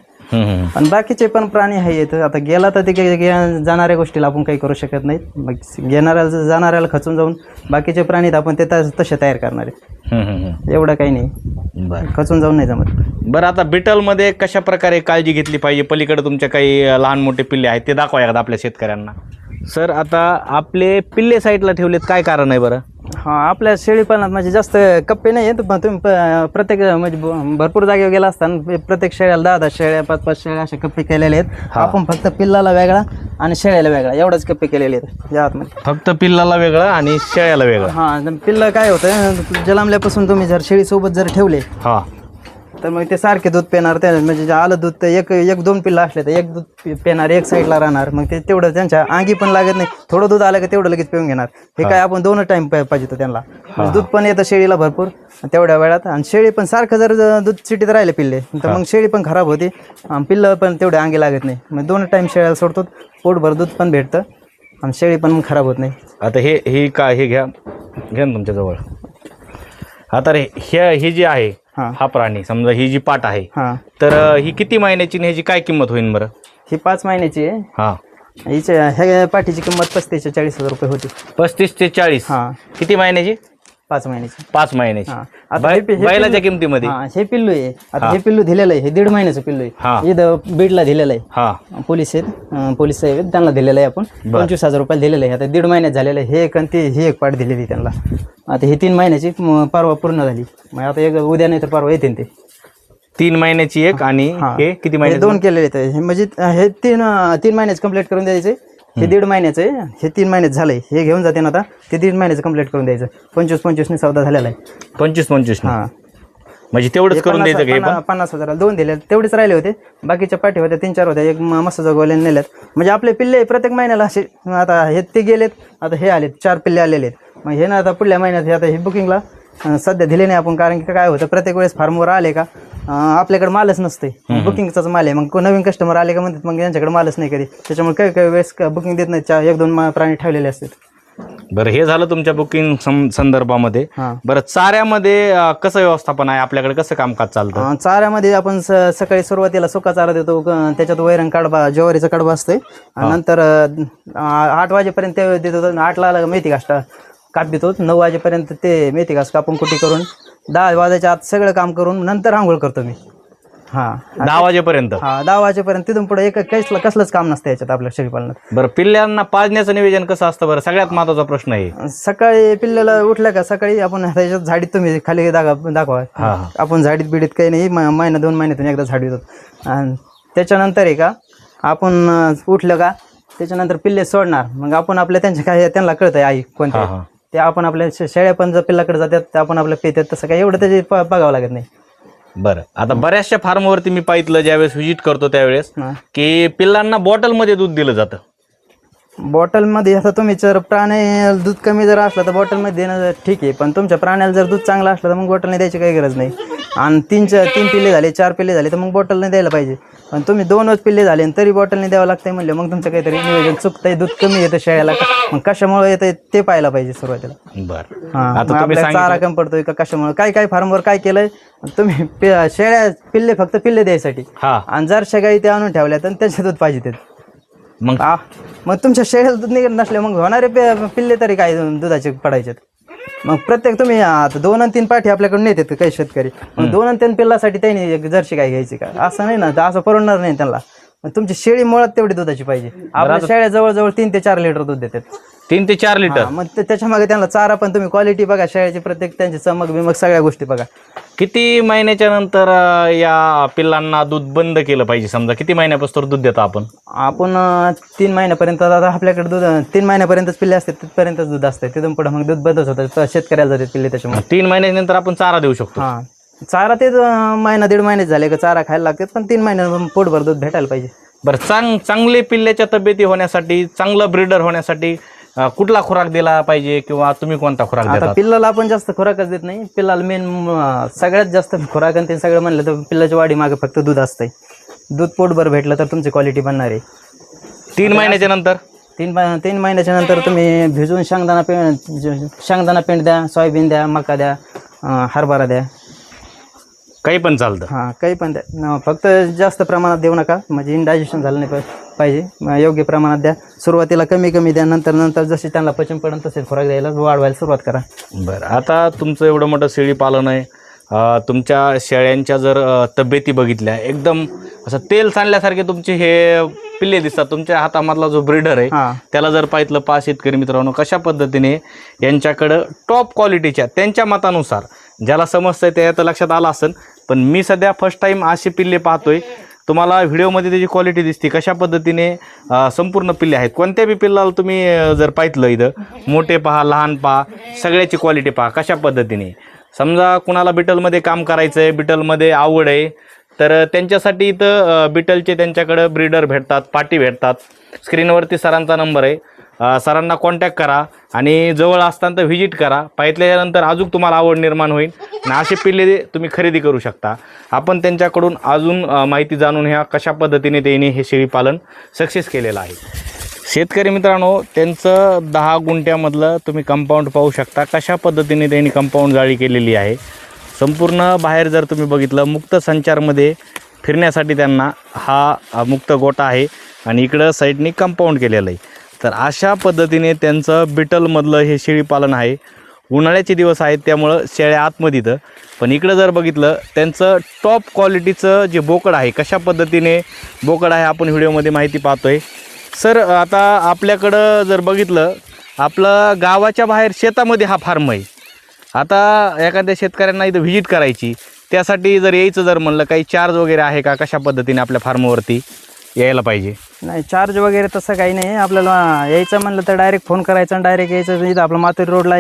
पण बाकीचे पण प्राणी आहेत, आता गेला तर ते जाणाऱ्या गोष्टीला आपण काही करू शकत नाहीत. मग जाणाऱ्याला खचून जाऊन बाकीचे प्राणी आपण ते तसे तयार करणार आहेत. एवढं काही नाही, खचून जाऊन नाही जमत. बरं, आता बिटलमध्ये कशा प्रकारे काळजी घेतली पाहिजे? पलीकडे तुमच्या काही लहान मोठे पिल्ले आहेत ते दाखवा एकदा आपल्या शेतकऱ्यांना. सर, आता आपले पिल्ले साईडला ठेवलेत, काय कारण आहे बरं? आपल्या शेळीपालनात म्हणजे जास्त कप्पे नाही आहेत, पण तुम्ही प्रत्येक म्हणजे भरपूर जागेवर गेला असताना प्रत्येक शेळ्याला 10-10 शेळ्या 5-5 शेळ्या असे कप्पे केलेले आहेत. आपण फक्त पिल्लाला वेगळा आणि शेळ्याला वेगळा एवढंच कप्पे केलेले आहेत या आतमध्ये. फक्त पिल्लाला वेगळं आणि शेळ्याला वेगळं? पिल्लं काय होतं, जन्मल्यापासून तुम्ही जर शेळीसोबत जर ठेवले तर मग ते सारखे दूध पिणार. त्या म्हणजे आलं दूध तर एक 2 पिल्लं असले तर एक दूध पिणार, एक साईडला राहणार. मग ते तेवढं त्यांच्या अंगी पण लागत नाही. थोडं दूध आलं की तेवढं लगेच पिऊन घेणार. हे काय आपण 2 टाईम पाहिजे होतं त्यांना. दूध पण येतं शेळीला भरपूर तेवढ्या वेळात. आणि शेळी पण सारखं जर दूध सिटीत राहिले पिल्ले तर मग शेळी पण खराब होते, पिल्लं पण तेवढ्या अंगी लागत नाही. मग 2 टाईम शेळ्याला सोडतो, पोटभर दूध पण भेटतं आणि शेळी पण खराब होत नाही. आता हे घ्या ना तुमच्याजवळ. आता हे जे आहे हा प्राणी, समजा ही जी पाट आहे, तर ही किती महिन्याची आणि ह्याची काय किंमत होईल बरं? ही 5 महिन्याची आहे. हिच्या ह्या पाठीची किंमत 35 ते 40 हजार रुपये होती. 35 ते 40? किती महिन्याची? 5 महिन्याची. 5 महिन्याची. बैलाच्या किमतीमध्ये हे पिल्लू आहे. आता हे पिल्लू दिलेलं आहे, हे 1.5 महिन्याचं पिल्लू आहे. इथं बीडला दिलेलं आहे. पोलीस साहेब आहेत, त्यांना दिलेलं आहे आपण 25,000 रुपयाला दिलेलं आहे. आता 1.5 महिन्यात झालेलं आहे. हे ही एक पाट दिलेली त्यांना. आता हे 3 महिन्याची परवा पूर्ण झाली. मग आता उद्या नाही तर परवा येते ते. 3 महिन्याची एक आणि हे किती महिने? 2 केलेले आहेत. म्हणजे हे 3 महिन्याचं कंप्लीट करून द्यायचे. हे 1.5 महिन्याचं आहे, हे 3 महिन्याचं झालंय. हे घेऊन जाते ना आता, ते 3 महिन्याचं कंप्लीट करून द्यायचं. 25-25 सौदा झालेला आहे. 25-25 म्हणजे तेवढंच करून द्यायचं का? 50,000 2 दिले, तेवढेच राहिले होते. बाकीच्या पाठी होत्या 3-4 होत्या, एक मस्त जगवल्याने नेल्यात. म्हणजे आपले पिल्ले प्रत्येक महिन्याला असे, आता हे ते गेलेत, आता हे आलेत, 4 पिल्ले आलेले आहेत. मग हे ना आता पुढल्या महिन्यात आता हे बुकिंगला सध्या दिले नाही आपण, कारण की काय होतं प्रत्येक वेळेस फार्मवर आले का आपल्याकडे मालच नसते, बुकिंगचाच माल आहे. मग नवीन कस्टमर आले का म्हणतात मग यांच्याकडे मालच नाही कधी, त्याच्यामुळे काही वेळेस बुकिंग देत नाही. 1-2 प्राणी ठेवलेले असतात. बरं, हे झालं तुमच्या बुकिंग संदर्भामध्ये. बरं, चाऱ्यामध्ये कसं व्यवस्थापन आहे आपल्याकडे, कसं कामकाज चालतं? चाऱ्यामध्ये आपण सकाळी सुरुवातीला सुका चारा देतो, त्याच्यात वैरण कडबा, ज्वारीचा कडबा असतोय. नंतर 8 वाजेपर्यंत देतो. 8ला मेथी काष्टा, कापितो 9 वाजेपर्यंत ते मेथी घास कापून कुटी करून 10 वाजायच्या आत सगळं काम करून नंतर आंघोळ करतो मी. हां 10 वाजेपर्यंत. 10 वाजेपर्यंत तिथून पुढे कसलंच काम नसतं याच्यात आपल्या शेळीपालनात. बरं, पिल्ल्यांना पाजण्याचं नियोजन कसं असतं बरं? सगळ्यात महत्त्वाचा प्रश्न आहे. सकाळी पिल्ल्याला उठल्या का सकाळी आपण त्याच्यात झाडीत तुम्ही खाली दाखवा. आपण झाडीत बिडीत काही नाही, महिना 2 महिन्यातून एकदा झाडी होतो. आणि त्याच्यानंतर आहे का आपण उठलं का त्याच्यानंतर पिल्ले सोडणार. मग आपण आपल्या त्यांना कळतंय आई कोणत्या ते आपण आपल्या शेळ्या पण जर पिल्लाकडे जातात तर आपण आपल्या पेतात. तसं काय एवढं त्याचे बघावं लागत नाही. बरं, आता बऱ्याचशा फार्मवरती मी पाहिलं ज्यावेळेस व्हिजिट करतो त्यावेळेस की पिल्लांना बॉटलमध्ये दूध दिलं जातं. बॉटलमध्ये आता तुम्ही जर प्राणी दूध कमी जर असलं तर बॉटलमध्ये देणं ठीक आहे, पण तुमच्या प्राण्याला जर दूध चांगलं असलं तर मग बॉटलने द्यायची काही गरज नाही. आणि 3 पिल्ले झाले 4 पिल्ले झाले तर मग बॉटलने द्यायला पाहिजे. पण तुम्ही 2च पिल्ले झाले आणि तरी बॉटलने द्यावं लागतंय म्हणलं मग तुमचं काहीतरी नियोजन चुकतंय. दूध कमी येतं शेळ्याला, मग कशामुळे येतं ते पाहायला पाहिजे सुरुवातीला. बरं, आता आपल्याला चारा कमी पडतोय का कशामुळे, काय फार्मवर काय केलंय तुम्ही शेळ्या पिल्ले फक्त पिल्ले द्यायसाठी आणि जरशा गाई ते आणून ठेवल्या तर त्याचे दूध पाहिजे ते. मग तुमच्या शेळ्याला दूध निघत नसले मग होणारे पिल्ले तरी काय दुधाचे पडायचे. मग प्रत्येक तुम्ही आता 2 आणि 3 पाठी आपल्याकडून नेतात काही शेतकरी, मग 2 आणि 3 पिल्लासाठी त्यांनी जर्सी गाय घ्यायची का? असं नाही ना, असं परवडणार नाही त्यांना. मग तुमची शेळी मुळात तेवढी दुधाची पाहिजे. आपल्या शेळ्या जवळजवळ 3 ते 4 लिटर दूध देतात. 3 ते 4 लिटर. मग त्याच्या मागे त्यांना चारा पण तुम्ही क्वालिटी बघा शेळ्याची, प्रत्येक त्यांची चमक बिमक सगळ्या गोष्टी बघा. किती महिन्याच्या नंतर या पिल्लांना दूध बंद केलं पाहिजे? समजा किती महिन्यापासून दूध देतो आपण? 3 महिन्यापर्यंत. आता आपल्याकडे दूध 3 महिन्यापर्यंतच पिल्ले असतात, तिथपर्यंतच दूध असतं. तिथून पुढे मग दूध बंदच होतं, शेतकऱ्याला जाते पिल्ले. त्याच्यामुळे 3 महिन्यानंतर आपण चारा देऊ शकतो. चारा ते महिना 1.5 महिने झाले का चारा खायला लागतात, पण 3 महिन्यात पोटभर दूध भेटायला पाहिजे. बरं, चांगले पिल्ल्याच्या तब्येती होण्यासाठी, चांगलं ब्रीडर होण्यासाठी कुठला खुराक दिला पाहिजे किंवा तुम्ही कोणता खुराक देता? आता पिल्लाला आपण जास्त खुराकच देत नाही. पिल्लाला मेन सगळ्यात जास्त खुराक आणि ते सगळं म्हणलं तर पिल्लाच्या वाढी मागे फक्त दूध असतंय. दूध पोटभर भेटलं तर तुमची क्वालिटी बनणार आहे. 3 महिन्याच्या नंतर 3 महिन्याच्या नंतर तुम्ही भिजवून शेंगदाणा पेंड द्या, सोयाबीन द्या, मका द्या, हरभरा द्या, काही पण चालतं. काही पण द्या. फक्त जास्त प्रमाणात देऊ नका, म्हणजे इंडायजेशन झालं नाही पाहिजे. योग्य प्रमाणात द्या. सुरुवातीला कमी द्या, नंतर जसे त्यांना पचन पडेल तसे खुराक द्यायला वाढवायला सुरुवात करा. बरं, आता तुमचं एवढं मोठं शेळी पालन आहे, तुमच्या शेळ्यांच्या जर तब्येती बघितल्या एकदम असं तेल सांडल्यासारखे तुमचे हे पिल्ले दिसतात. तुमच्या हातामधला जो ब्रीडर आहे त्याला जर पाहिलं पहा शेतकरी मित्रांनो, कशा पद्धतीने यांच्याकडं टॉप क्वालिटीच्या त्यांच्या मतानुसार ज्याला समजतंय ते आता लक्षात आलं असेल. पण मी सध्या फर्स्ट टाईम असे पिल्ले पाहतोय. तुम्हाला व्हिडिओमध्ये त्याची क्वालिटी दिसते कशा पद्धतीने संपूर्ण पिल्ले आहेत. कोणत्या बी पिल्लाला तुम्ही जर पाहिलं इथं मोठे पहा, लहान पहा, सगळ्याची क्वालिटी पहा कशा पद्धतीने. समजा कुणाला बिटलमध्ये काम करायचं आहे, बिटलमध्ये आवड आहे, तर त्यांच्यासाठी इथं बिटलचे त्यांच्याकडं ब्रीडर भेटतात, पाटी भेटतात. स्क्रीनवरती सरांचा नंबर आहे, सरांना कॉन्टॅक्ट करा आणि जवळ असताना तर व्हिजिट करा. पाहिल्यानंतर अजून तुम्हाला आवड निर्माण होईल आणि असे पिल्ले तुम्ही खरेदी करू शकता. आपण त्यांच्याकडून अजून माहिती जाणून घ्या कशा पद्धतीने त्यांनी हे शेळीपालन सक्सेस केलेलं आहे. शेतकरी मित्रांनो, त्यांचं 10 गुंठ्यामधलं तुम्ही कंपाऊंड पाहू शकता कशा पद्धतीने त्यांनी कंपाऊंड जाळी केलेली आहे. संपूर्ण बाहेर जर तुम्ही बघितलं मुक्त संचारमध्ये फिरण्यासाठी त्यांना हा मुक्त गोठा आहे आणि इकडं साईडनी कंपाऊंड केलेलं आहे. तर अशा पद्धतीने त्यांचं बिटलमधलं हे शेळीपालन आहे. उन्हाळ्याचे दिवस आहेत त्यामुळं शेळ्या आतमध्ये इथं, पण इकडं जर बघितलं त्यांचं टॉप क्वालिटीचं जे बोकड आहे कशा पद्धतीने बोकड आहे आपण व्हिडिओमध्ये माहिती पाहतो आहे. सर, आता आपल्याकडं जर बघितलं आपलं गावाच्या बाहेर शेतामध्ये हा फार्म आहे. आता एखाद्या शेतकऱ्यांना इथं व्हिजिट करायची, त्यासाठी जर यायचं जर म्हणलं काही चार्ज वगैरे आहे का? कशा पद्धतीने आपल्या फार्मवरती यायला पाहिजे? नाही, चार्ज वगैरे तसं काही नाही. आपल्याला यायचं म्हणलं तर डायरेक्ट फोन करायचा आणि डायरेक्ट यायचं. इथं आपलं माथुरी रोडला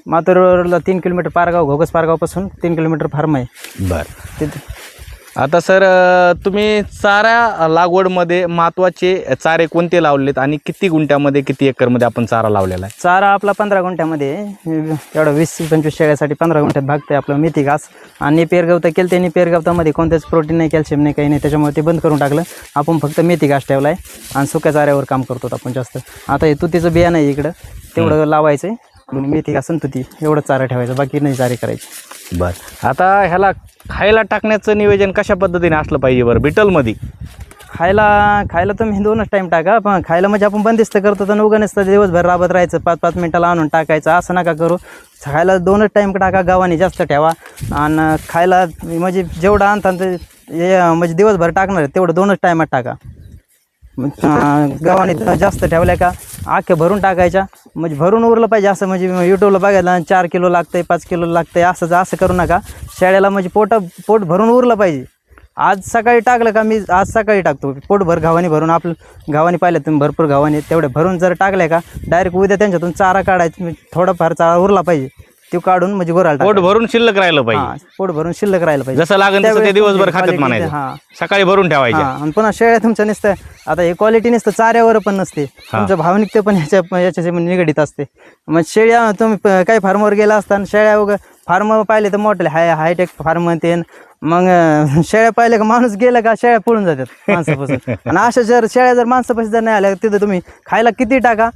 माथुरी रोडला 3 kilometre Pargaon, Ghogas पारगावपासून 3 kilometre form आहे. बरं, तिथे आता सर तुम्ही चारा लागवडमध्ये महत्त्वाचे चारे कोणते लावलेत आणि किती गुंठ्यामध्ये किती एकरमध्ये आपण चारा लावलेला आहे? चारा आपला 15 गुंठ्यामध्ये एवढं 20-25 शेळ्यासाठी 15 गुंठ्यात भागते आपलं मेथी घास. आणि पेरगवता केलं त्यांनी पेरगवतामध्ये कोणतेच प्रोटीन नाही, कॅल्शियम नाही, काही नाही, त्याच्यामुळे ते बंद करून टाकलं. आपण फक्त मेथी घास ठेवला आहे आणि सुक्या चाऱ्यावर काम करतो आपण जास्त. आता हे तुतीचं बियाणं आहे इकडं, तेवढं लावायचं आहे. मेथी घास आणि तुती एवढं चारा ठेवायचं, बाकी नाही चारे करायचे. बरं, आता ह्याला खायला टाकण्याचं नियोजन कशा पद्धतीने असलं पाहिजे बरं बिटलमध्ये? खायला तुम्ही 2च टाईम टाका, पण खायला म्हणजे आपण बंदिस्त करतो तर उगा नसतं दिवसभर राबत राहायचं, 5-5 मिनिटाला आणून टाकायचं असं नका करू. खायला 2च टाईम टाका, गव्हाणी जास्त ठेवा. आणि खायला म्हणजे जेवढं आणता ते म्हणजे दिवसभर टाकणार आहे तेवढं 2च टायमात टाका. गव्हाणी जास्त ठेवल्या का आखे भरून टाकायच्या, म्हणजे भरून उरलं पाहिजे. असं म्हणजे यूट्यूबला बघायला 4 किलो लागतंय 5 किलो लागतंय असं करू नका. शेळ्याला म्हणजे पोट भरून उरलं पाहिजे. आज सकाळी टाकलं का, मी आज सकाळी टाकतो पोटभर गव्हाणी भरून. आपलं गव्हाणी पाहिलं तुम्ही भरपूर गव्हाणी तेवढे भरून जर टाकल्या का डायरेक्ट उद्या त्यांच्यातून चारा काढायचा, थोडाफार चारा उरला पाहिजे तो काढून म्हणजे गोराला पोट भरून शिल्लक राहिलं पाहिजे. पोट भरून शिल्लक राहिलं पाहिजे, जसं लागेल तसं ते दिवसभर खात्यात म्हणायचं, सकाळी भरून ठेवायचे. आणि पुन्हा शेळ्या तुमच्या नसतं, आता हे क्वालिटी नसतं चाऱ्यावर पण नसते, तुमचं भावनिकते पण याच्याशी निगडीत असते. मग शेळ्या तुम्ही काही फार्मवर गेला असताना शेळ्या वगैरे फार्म पाहिले तर मोठे हायटेक फार्म ते, मग शेळ्या पाहिले का माणूस गेलं का शेळ्या पळून जातात माणसापासून. आणि अशा शेळ्या जर माणसापासून जर नाही आल्या तिथं तुम्ही खायला किती टाका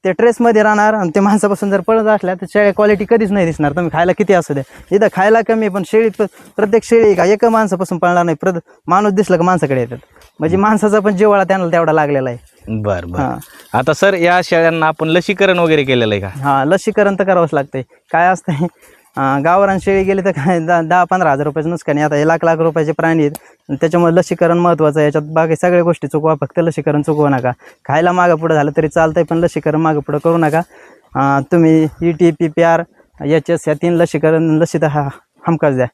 ते ट्रेसमध्ये राहणार, आणि ते माणसापासून जर पळत असल्या तर शेळ्या क्वालिटी कधीच नाही दिसणार. तुम्ही खायला किती असू द्या, इथं खायला कमी पण शेळी प्रत्येक शेळी का एक माणसापासून पळणार नाही. माणूस दिसला का माणसाकडे येतात, म्हणजे माणसाचा पण जिव्हाळा त्यांना तेवढा लागलेला आहे. बरं. आता सर या शेळ्यांना आपण लसीकरण वगैरे केलेलं आहे का? लसीकरण तर करावंच लागतंय. काय असतंय गावरान शेळी गेली तर काय 10-15 हजार रुपयाचं नुकसान आहे. आता हे लाख रुपयाचे प्राणी आहेत, त्याच्यामुळे लसीकरण महत्त्वाचं आहे. याच्यात बाकी सगळ्या गोष्टी चुकवा, फक्त लसीकरण चुकवू नका. खायला मागं पुढं झालं तरी चालतंय, पण लसीकरण मागं पुढं करू नका. तुम्ही ET, PPR, HS या 3 लसी तर हमखास द्या.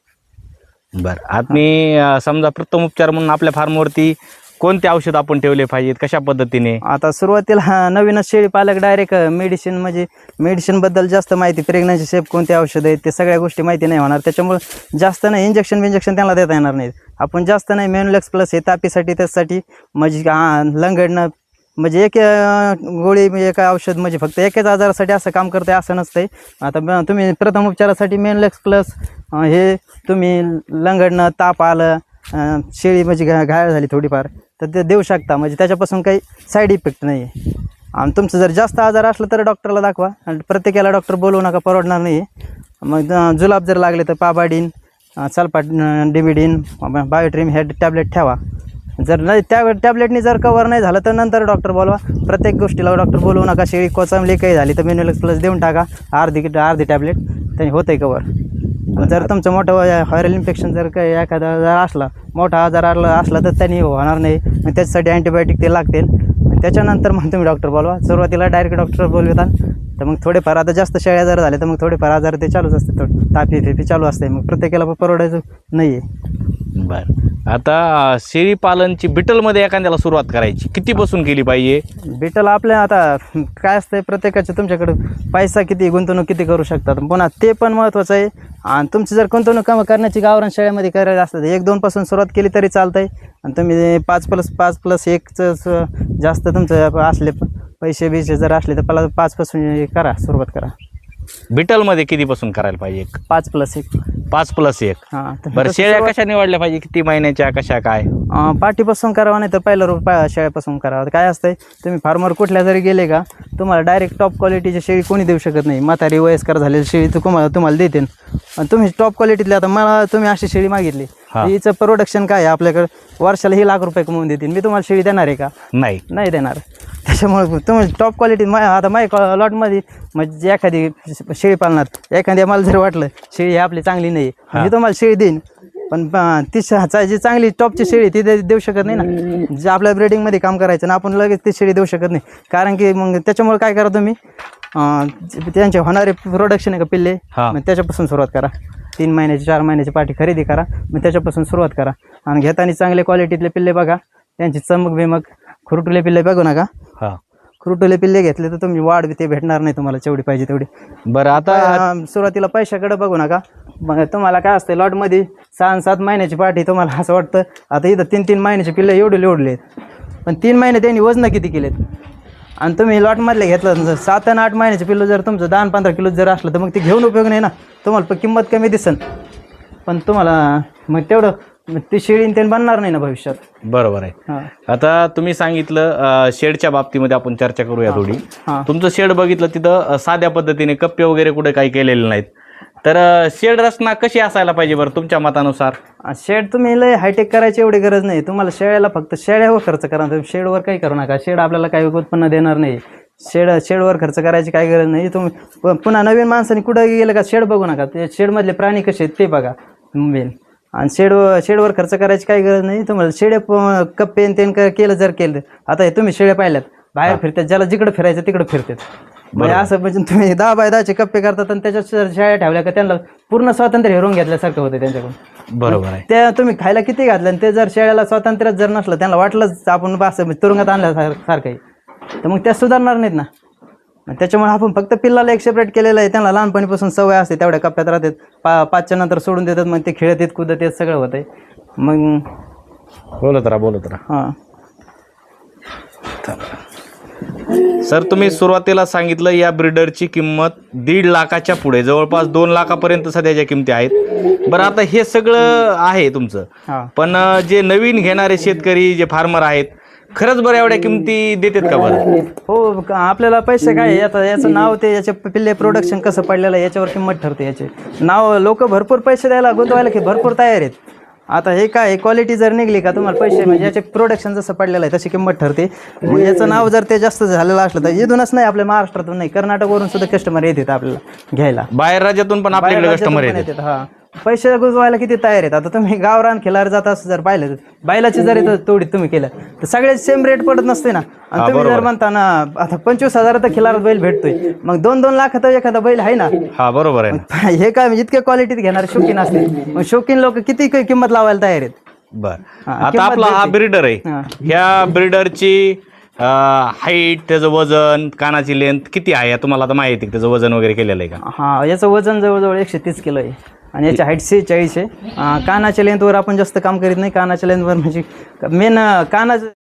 बरं. आणि समजा प्रथम उपचार म्हणून आपल्या फार्मवरती कोणते औषध आपण ठेवले पाहिजेत, कशा पद्धतीने? आता सुरुवातीला नवीनच शेळी पालक डायरेक्ट मेडिसिनबद्दल जास्त माहिती, प्रेग्नन्सी शेप कोणते औषध आहेत ते सगळ्या गोष्टी माहिती नाही होणार. त्याच्यामुळे जास्त नाही इंजेक्शन त्यांना देता येणार नाहीत. आपण जास्त नाही मेनलेक्स प्लस हे तापीसाठी त्यासाठी म्हणजे लंगडणं म्हणजे एक गोळी एक औषध म्हणजे फक्त एकच आजारासाठी असं काम करतंय असं नसतंय. आता तुम्ही प्रथम उपचारासाठी मेनलेक्स प्लस हे तुम्ही लंगडणं, ताप आलं, शेळी म्हणजे घायल झाली थोडीफार तर ते देऊ शकता, म्हणजे त्याच्यापासून काही साईड इफेक्ट नाही आहे. आणि तुमचं जर जास्त आजार असलं तर डॉक्टरला दाखवा, आणि प्रत्येकाला डॉक्टर बोलवू नका, परवडणार नाही. मग जुलाब जर लागले तर पाबाडीन, सल्फाट, डिमिडीन, बायोट्रिम हे टॅबलेट ठेवा. जर नाही त्या टॅबलेटनी जर कवर नाही झालं तर नंतर डॉक्टर बोलवा. प्रत्येक गोष्टीला डॉक्टर बोलवू नका. शेळी कोचामली काही झाली तर मेनोलेक्स प्लस देऊन टाका, अर्धी टॅबलेट, त्यांनी होतं आहे कवर. जर तुमचं मोठं व्हायरल इन्फेक्शन जर काही एखादा जर असला, मोठा आजार असला तर त्यांनी होणार नाही. मग त्याच्यासाठी अँटीबायोटिक ते लागतील. त्याच्यानंतर मग तुम्ही डॉक्टर बोलवा. सुरुवातीला डायरेक्ट डॉक्टर बोलवतात तर मग थोडेफार आता जास्त शेळ्या जर झाले तर मग थोडेफार आजार ते चालूच असते, तापी चालू असते. मग प्रत्येकाला परवडायचं नाही आहे. बरं. आता शेळी पालनची बिटलमध्ये एखाद्याला सुरुवात करायची कितीपासून केली पाहिजे? बिटल आपल्या आता काय असतंय प्रत्येकाच्या तुमच्याकडे पैसा किती, गुंतवणूक किती करू शकतात, पुन्हा ते पण महत्त्वाचं आहे. आणि तुमची जर गुंतवणूक करण्याची गावरान शेळ्यामध्ये करायला असतं 1-2 पासून सुरुवात केली तरी चालतंय. आणि तुम्ही 5+5+1चं जास्त तुमचं असले पैसे जर असले तर 5 पासून करा, सुरुवात करा. बिटलमध्ये कितीपासून करायला पाहिजे? 5+1. 5+1. हां. बरं. शेळ्या कशा निवडल्या पाहिजे, किती महिन्याच्या, कशा काय? पाठीपासून करावं नाही तर पहिलं शेळ्यापासून करावं. काय असतंय तुम्ही फार्मर कुठल्या जरी गेले का तुम्हाला डायरेक्ट टॉप क्वालिटीची शेळी कोणी देऊ शकत नाही. म्हातारी वयस्कर झालेली शेळी तुम्हाला देते, आणि तुम्ही टॉप क्वालिटीतली आता मला तुम्ही अशी शेळी मागितली, हिचं प्रोडक्शन काय आहे आपल्याकडे, वर्षाला ही लाख रुपये कमवून देतील, मी तुम्हाला शेळी देणार आहे का? नाही देणार. त्याच्यामुळे तुम्ही टॉप क्वालिटी आता माझ्या लॉटमध्ये म्हणजे एखादी शेळी पाळणार, एखाद्या मला जर वाटलं शेळी आपली चांगली नाही मी तुम्हाला शेळी देईन, पण ती जी चांगली टॉपची शेळी ती देऊ शकत नाही ना. जे आपल्या ब्रिडिंगमध्ये काम करायचं ना आपण लगेच ती शेळी देऊ शकत नाही. कारण की मग त्याच्यामुळे काय करा तुम्ही त्यांचे होणारे प्रोडक्शन आहे का पिल्ले, मग त्याच्यापासून सुरुवात करा. 3 महिन्याची 4 महिन्याची पाठी खरेदी करा, मग त्याच्यापासून सुरुवात करा. आणि घेताना चांगले क्वालिटीतले पिल्ले बघा, त्यांची चमक बिमक, खुरटुले पिल्ले बघू नका. खुरटुले पिल्ले घेतले तर तुम्ही वाढ ते भेटणार नाही तुम्हाला जेवढी पाहिजे तेवढी. बरं. आता सुरुवातीला पैशाकडे बघू नका. मग तुम्हाला काय असतं लॉटमध्ये 6-7 महिन्याची पाठी, तुम्हाला असं वाटतं आता इथं 3-3 महिन्याचे पिल्ले एवढे आहेत, पण 3 महिने त्यांनी वजन किती केलेत. आणि तुम्ही लॉटमधले घेतलं जर 7 आणि 8 महिन्याचे पिल्लू जर तुमचं 10-15 किलो जर असलं तर मग ते घेऊन उपयोग नाही ना. तुम्हाला किंमत कमी दिसन, पण तुम्हाला मग तेवढं ती शेळी त्यांनी बनणार नाही ना भविष्यात. बरोबर आहे. आता तुम्ही सांगितलं शेडच्या बाबतीमध्ये आपण चर्चा करूया थोडी. तुमचं शेड बघितलं तिथं साध्या पद्धतीने कप्पे वगैरे कुठे काही केलेले नाहीत, तर शेड रचना कशी असायला पाहिजे बरं तुमच्या मतानुसार? शेड तुम्ही लय हायटेक करायची एवढी गरज नाही. तुम्हाला शेळ्याला फक्त शेळ्यावर खर्च करा, तुम्ही शेडवर काही करू नका. शेड आपल्याला काही उत्पन्न देणार नाही. शेडवर खर्च करायची काही गरज नाही. तुम्ही पुन्हा नवीन माणसाने कुठं गेलं का शेड बघू नका. ते शेडमधले प्राणी कसे आहेत ते बघा मेन. आणि शेडवर खर्च करायची काही गरज नाही. तुम्हाला शेडे कप्पे केलं जर केलं, आता हे तुम्ही शेळ्या पाहिल्यात बाहेर फिरतात, ज्याला जिकडं फिरायचं तिकडं फिरतात. म्हणजे असं म्हणजे तुम्ही 10 बाय 10चे कप्पे करतात आणि त्याच्यात शेळ्या ठेवल्या का त्यांना पूर्ण स्वातंत्र्य हिरवून घेतल्यासारखं होतं त्यांच्याकडून. बरोबर आहे. त्या तुम्ही खायला किती घातलं आणि ते जर शेळ्याला स्वातंत्र्य जर नसलं, त्यांना वाटलंच आपण असं तुरुंगात आणल्यासारखं, तर मग त्या सुधारणार नाहीत ना. त्याच्यामुळे आपण फक्त पिल्लाला एक सेपरेट केलेलं आहे. त्यांना लहानपणीपासून सवय असते, तेवढ्या कप्प्यात राहतात. 5च्या नंतर सोडून देतात, मग ते खेळत येत कुदत येत सगळं होतंय. मग बोलत राहा. हां सर, तुम्ही सुरुवातीला सांगितलं या ब्रीडरची किंमत 1.5 लाखाच्या पुढे, जवळपास 2 लाखापर्यंत सध्याच्या किमती आहेत. बरं, आता हे सगळं आहे तुमचं, हां. पण जे नवीन घेणारे शेतकरी जे फार्मर आहेत, खरंच बरं एवढ्या किमती देतात का बरं? हो, आपल्याला पैसे काय आता याचं नाव, ते याचे पिल्ले प्रोडक्शन कसं पडलेलं आहे याच्यावर किंमत ठरते. याचे नाव लोक भरपूर पैसे द्यायला गुंतवायला की भरपूर तयार आहेत. आता हे काय क्वालिटी जर निघली का तुम्हाला पैसे, म्हणजे याचे प्रोडक्शन जसं पडलेलं आहे तशी किंमत ठरते. मग याचं नाव जर ते जास्त झालेलं असलं तर इथूनच नाही, आपल्या महाराष्ट्रातून नाही, कर्नाटकवरून सुद्धा कस्टमर येतात आपल्याला घ्यायला. बाहेर राज्यातून पण आपल्याकडे कस्टमर येतात. हां, पैसे गुजवायला किती तयार आहेत. आता तुम्ही गावरान खिलार जात असं जर पाहिलं, बैलाची जर इथं तोडीत तुम्ही केलं तर सगळे सेम रेट पडत नसते ना. आणि तुम्ही जर म्हणता ना आता 25,000 तर खिलारात बैल भेटतोय, मग 2-2 लाखात एखादा बैल आहे ना. हा, बरोबर आहे. हे काय इतक्या क्वालिटीत घेणारे शौकीन असते, मग शौकीन लोक किती किंमत लावायला तयार आहेत. बर, आता आपला हा ब्रीडर आहे, ह्या ब्रीडरची हाईट, त्याचं वजन, कानाची लेंथ किती आहे तुम्हाला आता माहिती आहे? त्याचं वजन वगैरे केलेलं आहे का? हां, याचं वजन जवळजवळ 130 किलो आहे आणि याची हाईट 46 आहे. कानाच्या लेंथवर आपण जास्त काम करीत नाही. कानाच्या लेंथवर म्हणजे मेन कानाचं